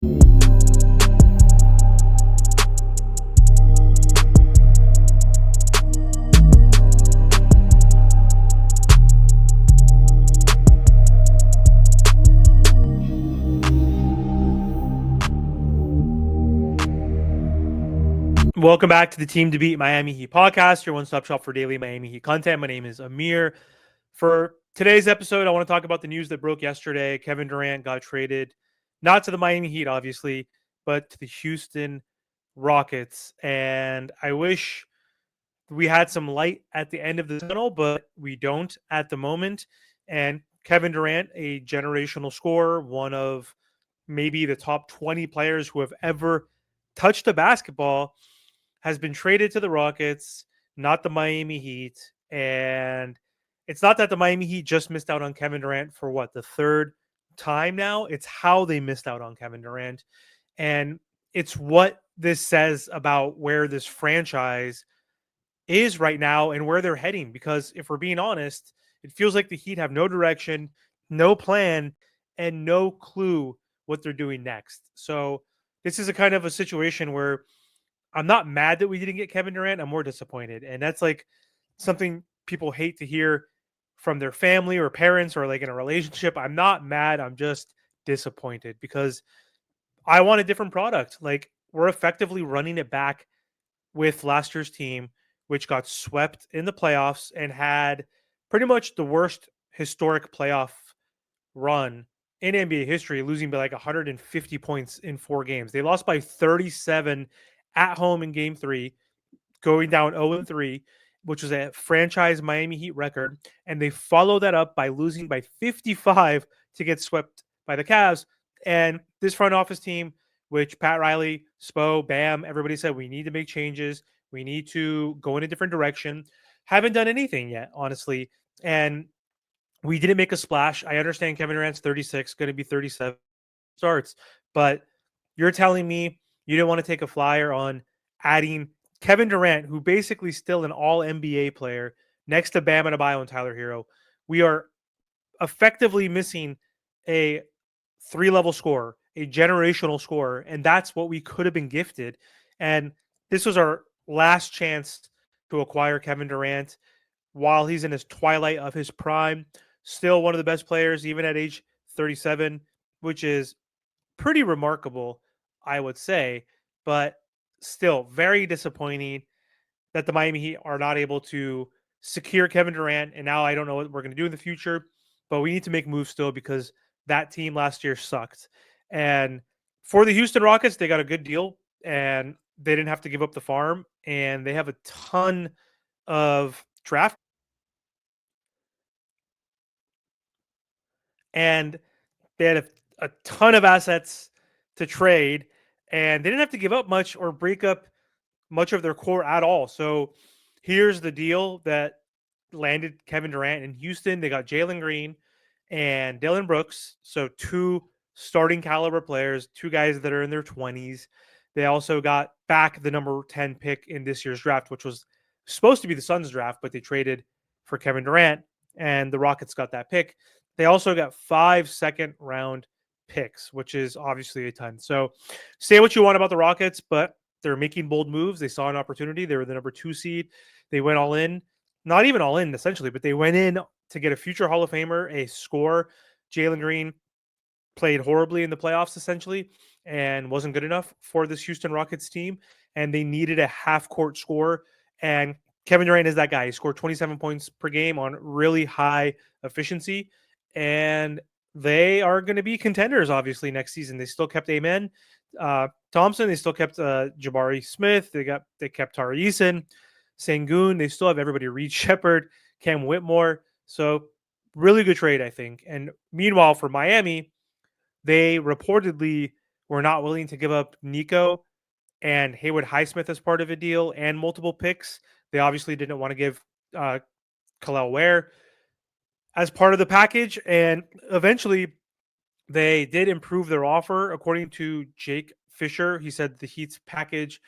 Welcome back to the Team to Beat Miami Heat podcast, your one-stop shop for daily Miami Heat content. My name is Amir. For today's episode, I want to talk about the news that broke yesterday. Kevin Durant got traded, not to the Miami Heat, obviously, but to the Houston Rockets. And I wish we had some light at the end of the tunnel, but we don't at the moment. And Kevin Durant, a generational scorer, one of maybe the top 20 players who have ever touched a basketball, has been traded to the Rockets, not the Miami Heat. And it's not that the Miami Heat just missed out on Kevin Durant for what, the third time now? It's how they missed out on Kevin Durant. And it's what this says about where this franchise is right now and where they're heading. Because if we're being honest, it feels like the Heat have no direction, no plan, and no clue what they're doing next. So this is a kind of a situation where I'm not mad that we didn't get Kevin Durant. I'm more disappointed. And that's like something people hate to hear from their family or parents or like in a relationship. I'm not mad. I'm just disappointed because I want a different product. Like we're effectively running it back with last year's team, which got swept in the playoffs and had pretty much the worst historic playoff run in NBA history, losing by like 150 points in 4 games. They lost by 37 at home in game 3, going down 0-3, which was a franchise Miami Heat record. And they followed that up by losing by 55 to get swept by the Cavs. And this front office team, which Pat Riley, Spo, Bam, everybody said we need to make changes. We need to go in a different direction. Haven't done anything yet, honestly. And we didn't make a splash. I understand Kevin Durant's 36, going to be 37 starts, but you're telling me you didn't want to take a flyer on adding Kevin Durant, who basically still an all NBA player, next to Bam Adebayo and Tyler Hero. We are effectively missing a 3-level scorer, a generational scorer, and that's what we could have been gifted. And this was our last chance to acquire Kevin Durant while he's in his twilight of his prime. Still one of the best players, even at age 37, which is pretty remarkable, I would say, but still very disappointing that the Miami Heat are not able to secure Kevin Durant. And now I don't know what we're going to do in the future, but we need to make moves still because that team last year sucked. And for the Houston Rockets, they got a good deal and they didn't have to give up the farm. And they have a ton of draft and they had a ton of assets to trade, and they didn't have to give up much or break up much of their core at all. So here's the deal that landed Kevin Durant in Houston. They got Jalen Green and Dylan Brooks. So two starting caliber players, two guys that are in their 20s. They also got back the number 10 pick in this year's draft, which was supposed to be the Suns draft, but they traded for Kevin Durant and the Rockets got that pick. They also got 5 second round picks, which is obviously a ton. So say what you want about the Rockets, but they're making bold moves. They saw an opportunity. They were the number 2 seed. They went all in, not even all in essentially, but they went in to get a future Hall of Famer, a scorer. Jalen Green played horribly in the playoffs essentially and wasn't good enough for this Houston Rockets team. And they needed a half court score. And Kevin Durant is that guy. He scored 27 points per game on really high efficiency. And they are going to be contenders, obviously, next season. They still kept Amen Thompson. They still kept Jabari Smith. They kept Tari Eason, Sengun. They still have everybody. Reed Shepard, Cam Whitmore. So really good trade, I think. And meanwhile, for Miami, they reportedly were not willing to give up Nico and Haywood Highsmith as part of a deal and multiple picks. They obviously didn't want to give Khalil Ware as part of the package. And eventually they did improve their offer. According to Jake Fisher, he said the Heat's package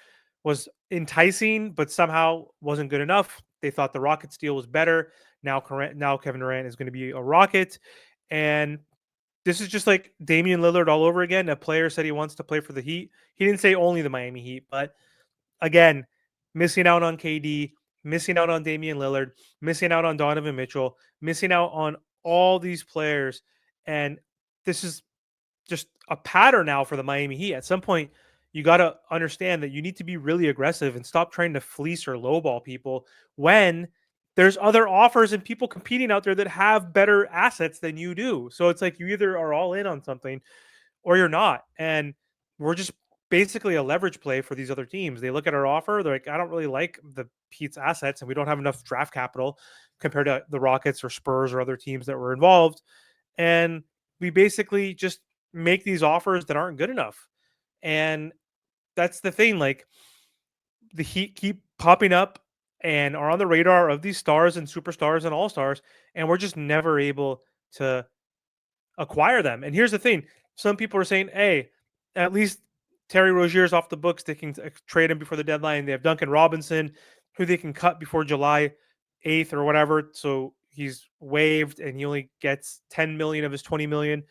was enticing, but somehow wasn't good enough. They thought the Rockets deal was better. Now Kevin Durant is going to be a Rocket. And this is just like Damian Lillard all over again. A player said he wants to play for the Heat. He didn't say only the Miami Heat, but again, missing out on KD, missing out on Damian Lillard, missing out on Donovan Mitchell, missing out on all these players. And this is just a pattern now for the Miami Heat. At some point, you got to understand that you need to be really aggressive and stop trying to fleece or lowball people when there's other offers and people competing out there that have better assets than you do. So it's like you either are all in on something or you're not. And we're just basically a leverage play for these other teams. They look at our offer, they're like, I don't really like the Heat's assets, and we don't have enough draft capital compared to the Rockets or Spurs or other teams that were involved. And we basically just make these offers that aren't good enough. And that's the thing. Like the Heat keep popping up and are on the radar of these stars and superstars and all stars, and we're just never able to acquire them. And here's the thing: some people are saying, "Hey, at least Terry Rozier's off the books. They can trade him before the deadline. They have Duncan Robinson, who they can cut before July 8th or whatever. So he's waived, and he only gets 10 million of his 20 million.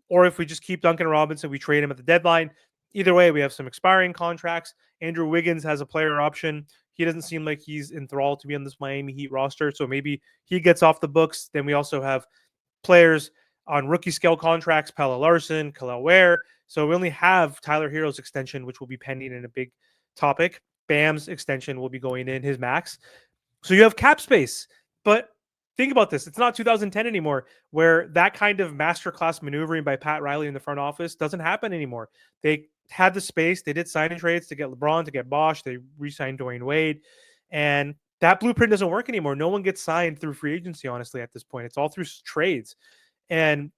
Or if we just keep Duncan Robinson, we trade him at the deadline. Either way, we have some expiring contracts. Andrew Wiggins has a player option. He doesn't seem like he's enthralled to be on this Miami Heat roster, so maybe he gets off the books. Then we also have players on rookie scale contracts, Pella Larson, Khalil Ware. So we only have Tyler Hero's extension, which will be pending in a big topic. Bam's extension will be going in his max. So you have cap space. But think about this. It's not 2010 anymore, where that kind of masterclass maneuvering by Pat Riley in the front office doesn't happen anymore. They had the space. They did signing trades to get LeBron, to get Bosh. They re-signed Dwayne Wade. And that blueprint doesn't work anymore. No one gets signed through free agency, honestly, at this point. It's all through trades. And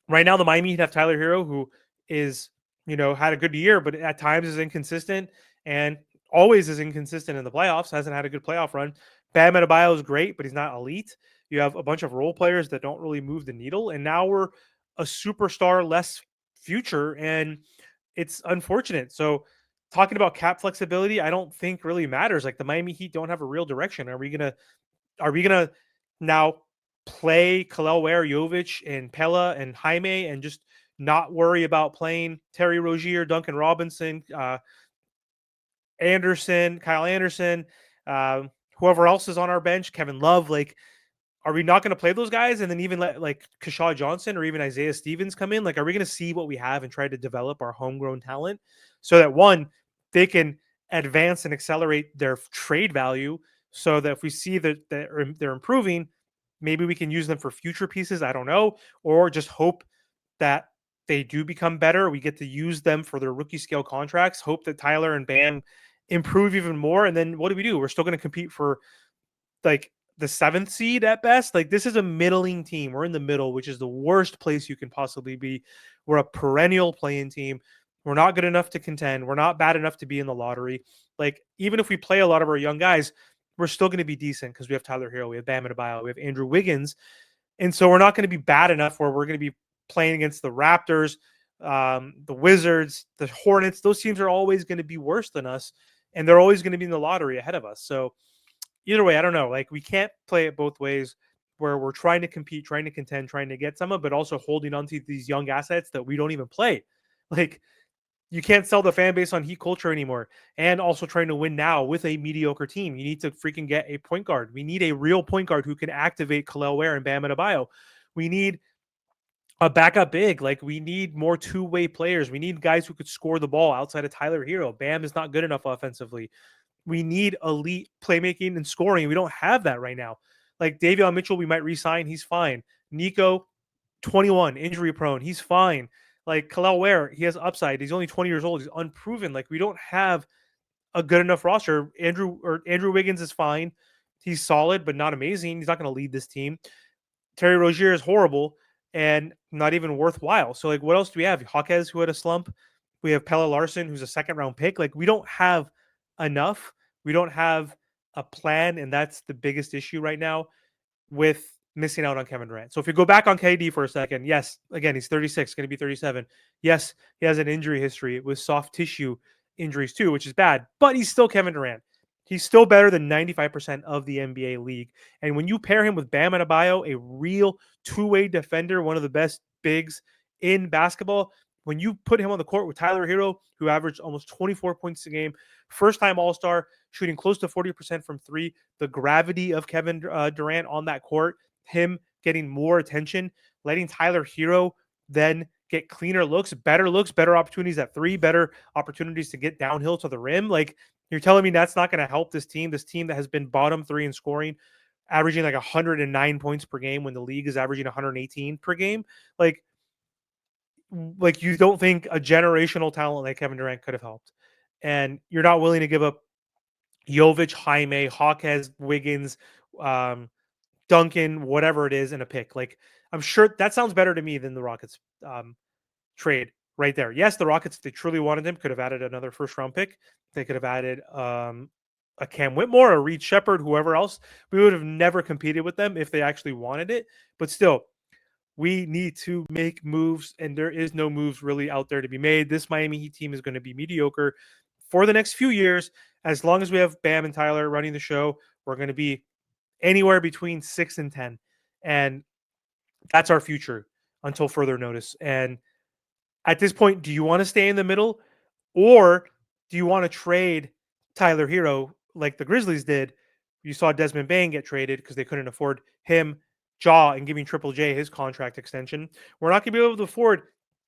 right now, the Miami Heat have Tyler Hero, who is, had a good year, but at times is inconsistent and always is inconsistent in the playoffs. Hasn't had a good playoff run. Bam Adebayo is great, but he's not elite. You have a bunch of role players that don't really move the needle, and now we're a superstar less future, and it's unfortunate. So, talking about cap flexibility, I don't think really matters. Like the Miami Heat don't have a real direction. Are we gonna now play Khalil Ware, Jovic, and Pella and Jaime and just not worry about playing Terry Rozier, Duncan Robinson, Anderson, Kyle Anderson, whoever else is on our bench, Kevin Love? Like, are we not going to play those guys and then even let like Kashaw Johnson or even Isaiah Stevens come in? Like, are we going to see what we have and try to develop our homegrown talent so that one, they can advance and accelerate their trade value so that if we see that they're improving, maybe we can use them for future pieces. I don't know. Or just hope that they do become better. We get to use them for their rookie scale contracts. Hope that Tyler and Bam improve even more. And then what do? We're still going to compete for like the 7th seed at best. Like this is a middling team. We're in the middle, which is the worst place you can possibly be. We're a perennial playing team. We're not good enough to contend. We're not bad enough to be in the lottery. Like even if we play a lot of our young guys, we're still going to be decent because we have Tyler Hero, we have Bam Adebayo, we have Andrew Wiggins, and so we're not going to be bad enough where we're going to be playing against the Raptors, the Wizards, the Hornets. Those teams are always going to be worse than us, and they're always going to be in the lottery ahead of us. So either way, I don't know. Like we can't play it both ways where we're trying to compete, trying to contend, trying to get someone, but also holding on to these young assets that we don't even play. Like you can't sell the fan base on Heat culture anymore and also trying to win now with a mediocre team. You need to freaking get a point guard. We need a real point guard who can activate Khalil Ware and Bam Adebayo. We need a backup big. Like we need more two-way players. We need guys who could score the ball outside of Tyler Hero. Bam is not good enough offensively. We need elite playmaking and scoring. We don't have that right now. Like Davion Mitchell, we might re-sign. He's fine. Nico, 21, injury prone. He's fine. Like Khalil Ware, he has upside. He's only 20 years old. He's unproven. Like we don't have a good enough roster. Andrew Wiggins is fine. He's solid, but not amazing. He's not going to lead this team. Terry Rozier is horrible and not even worthwhile. So like, what else do we have? Hawkes, who had a slump. We have Pella Larson, who's a second round pick. Like we don't have enough. We don't have a plan, and that's the biggest issue right now with missing out on Kevin Durant. So if you go back on KD for a second, yes, again, he's 36, going to be 37. Yes, he has an injury history with soft tissue injuries too, which is bad, but he's still Kevin Durant. He's still better than 95% of the NBA league. And when you pair him with Bam Adebayo, a real two-way defender, one of the best bigs in basketball, when you put him on the court with Tyler Hero, who averaged almost 24 points a game, first-time All-Star, shooting close to 40% from three, the gravity of Kevin Durant on that court, him getting more attention, letting Tyler Hero then get cleaner looks, better opportunities at three, better opportunities to get downhill to the rim. Like, you're telling me that's not going to help this team that has been bottom three in scoring, averaging like 109 points per game when the league is averaging 118 per game. Like you don't think a generational talent like Kevin Durant could have helped, and you're not willing to give up Jovic, Jaime, Hawkes, Wiggins, um, Duncan, whatever it is, in a pick. Like, I'm sure that sounds better to me than the Rockets trade right there. Yes, the Rockets, if they truly wanted him, could have added another first round pick. They could have added a Cam Whitmore, a Reed Shepard, whoever else. We would have never competed with them if they actually wanted it. But still, we need to make moves, and there is no moves really out there to be made. This Miami Heat team is going to be mediocre for the next few years. As long as we have Bam and Tyler running the show, we're going to be anywhere between 6 and 10. And that's our future until further notice. And at this point, do you want to stay in the middle, or do you want to trade Tyler Hero like the Grizzlies did? You saw Desmond Bain get traded because they couldn't afford him, Jaw, and giving Triple J his contract extension. We're not going to be able to afford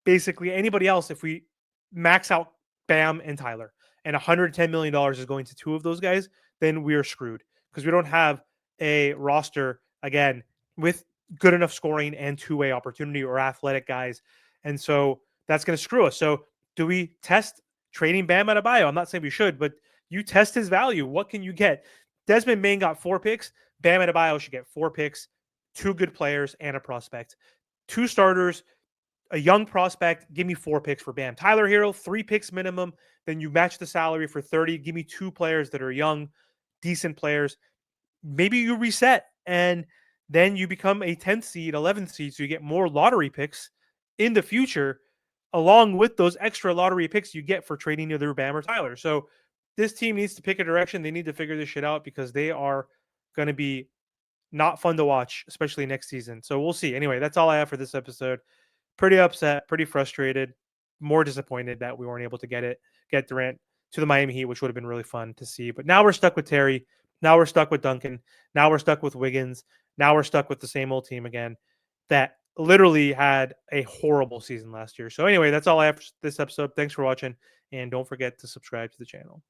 basically anybody else if we max out Bam and Tyler, and $110 million is going to two of those guys. Then we are screwed because we don't have a roster again with good enough scoring and two-way opportunity or athletic guys. And so that's going to screw us. So do we test trading Bam Adebayo? I'm not saying we should, but you test his value. What can you get? Desmond Bain got 4 picks. Bam Adebayo should get 4 picks, 2 good players, and a prospect. 2 starters, a young prospect. Give me 4 picks for Bam. Tyler Hero, 3 picks minimum. Then you match the salary for 30. Give me 2 players that are young, decent players. Maybe you reset and then you become a 10th seed, 11th seed, so you get more lottery picks in the future, along with those extra lottery picks you get for trading either Bam or Tyler. So this team needs to pick a direction. They need to figure this shit out because they are going to be not fun to watch, especially next season. So we'll see. Anyway, that's all I have for this episode. Pretty upset, pretty frustrated, more disappointed that we weren't able to get Durant to the Miami Heat, which would have been really fun to see. But now we're stuck with Terry. Now we're stuck with Duncan. Now we're stuck with Wiggins. Now we're stuck with the same old team again that literally had a horrible season last year. So anyway, that's all I have for this episode. Thanks for watching, and don't forget to subscribe to the channel.